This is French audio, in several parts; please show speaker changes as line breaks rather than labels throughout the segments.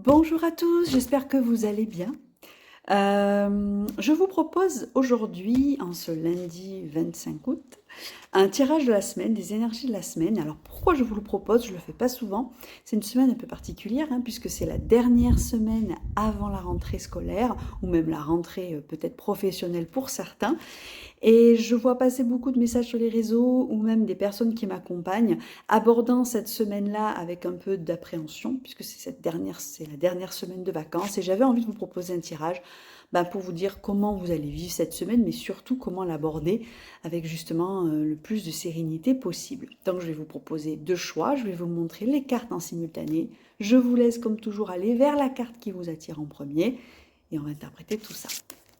Bonjour à tous, j'espère que vous allez bien. Je vous propose aujourd'hui, en ce lundi 25 août, un tirage de la semaine, des énergies de la semaine. Alors pourquoi je vous le propose? Je ne le fais pas souvent. C'est une semaine un peu particulière, puisque c'est la dernière semaine avant la rentrée scolaire, ou même la rentrée peut-être professionnelle pour certains. Et je vois passer beaucoup de messages sur les réseaux ou même des personnes qui m'accompagnent abordant cette semaine-là avec un peu d'appréhension puisque c'est la dernière semaine de vacances et j'avais envie de vous proposer un tirage pour vous dire comment vous allez vivre cette semaine mais surtout comment l'aborder avec justement le plus de sérénité possible. Donc je vais vous proposer deux choix, je vais vous montrer les cartes en simultané. Je vous laisse comme toujours aller vers la carte qui vous attire en premier et on va interpréter tout ça.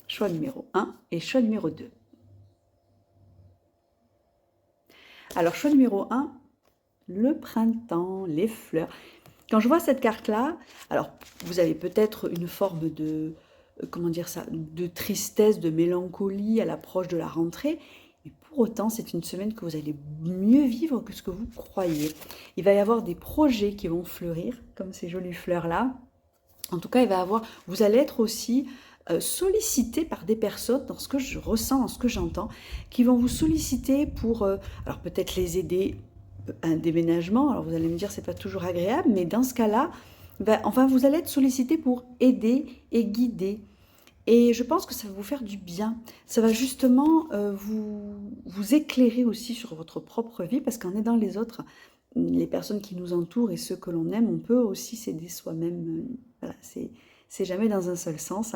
Choix numéro 1 et choix numéro 2. Alors, choix numéro 1, le printemps, les fleurs. Quand je vois cette carte-là, alors vous avez peut-être une forme de, comment dire ça, de tristesse, de mélancolie à l'approche de la rentrée, mais pour autant, c'est une semaine que vous allez mieux vivre que ce que vous croyez. Il va y avoir des projets qui vont fleurir, comme ces jolies fleurs-là. En tout cas, vous allez être aussi sollicité par des personnes, dans ce que je ressens, dans ce que j'entends, qui vont vous solliciter pour, alors peut-être les aider un déménagement. Alors vous allez me dire, c'est pas toujours agréable, mais dans ce cas-là, enfin, vous allez être sollicité pour aider et guider. Et je pense que ça va vous faire du bien. Ça va justement vous éclairer aussi sur votre propre vie, parce qu'en aidant les autres, les personnes qui nous entourent et ceux que l'on aime, on peut aussi s'aider soi-même. Voilà, c'est jamais dans un seul sens.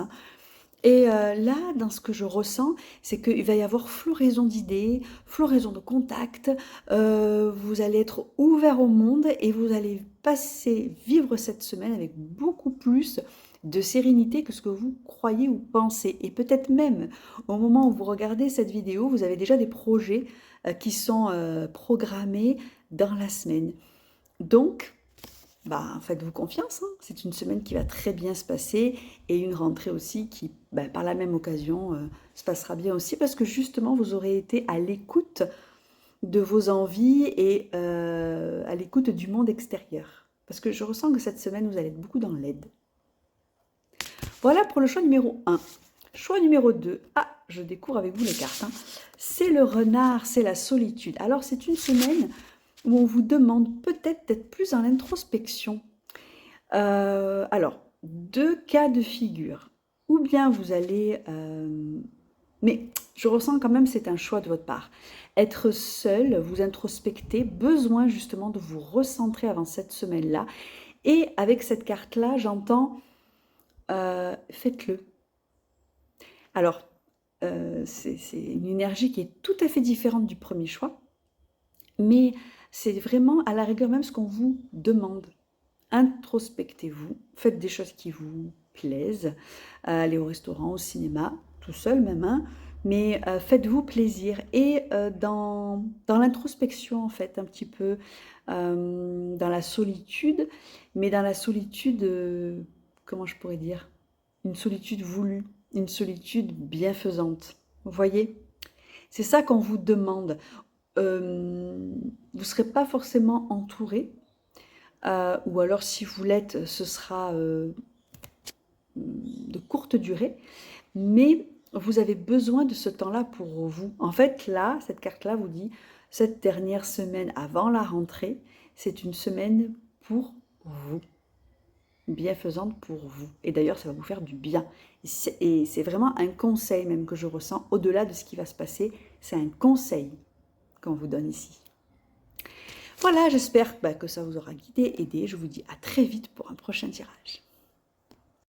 Et là, dans ce que je ressens, c'est qu'il va y avoir floraison d'idées, floraison de contacts. Vous allez être ouvert au monde et vous allez vivre cette semaine avec beaucoup plus de sérénité que ce que vous croyez ou pensez. Et peut-être même au moment où vous regardez cette vidéo, vous avez déjà des projets qui sont programmés dans la semaine. Donc, faites-vous confiance, c'est une semaine qui va très bien se passer et une rentrée aussi qui, par la même occasion, se passera bien aussi parce que justement, vous aurez été à l'écoute de vos envies et à l'écoute du monde extérieur. Parce que je ressens que cette semaine, vous allez être beaucoup dans l'aide. Voilà pour le choix numéro 1. Choix numéro 2. Ah, je découvre avec vous les cartes. C'est le renard, c'est la solitude. Alors, c'est une semaine où on vous demande peut-être d'être plus dans l'introspection. Alors, deux cas de figure. Ou bien vous allez... mais je ressens quand même c'est un choix de votre part. Être seul, vous introspecter, besoin justement de vous recentrer avant cette semaine-là. Et avec cette carte-là, j'entends faites-le. Alors, c'est une énergie qui est tout à fait différente du premier choix, mais c'est vraiment à la rigueur même ce qu'on vous demande. Introspectez-vous, faites des choses qui vous plaisent, allez au restaurant, au cinéma, tout seul même, mais faites-vous plaisir. Et dans l'introspection, en fait, un petit peu, dans la solitude, mais dans la solitude, comment je pourrais dire? Une solitude voulue, une solitude bienfaisante. Vous voyez? C'est ça qu'on vous demande. Vous ne serez pas forcément entouré, ou alors si vous l'êtes, ce sera de courte durée, mais vous avez besoin de ce temps-là pour vous. En fait, là, cette carte-là vous dit, cette dernière semaine avant la rentrée, c'est une semaine pour vous, bienfaisante pour vous. Et d'ailleurs, ça va vous faire du bien. Et c'est vraiment un conseil même que je ressens, au-delà de ce qui va se passer, c'est un conseil qu'on vous donne ici. Voilà, j'espère que ça vous aura guidé, aidé. Je vous dis à très vite pour un prochain tirage.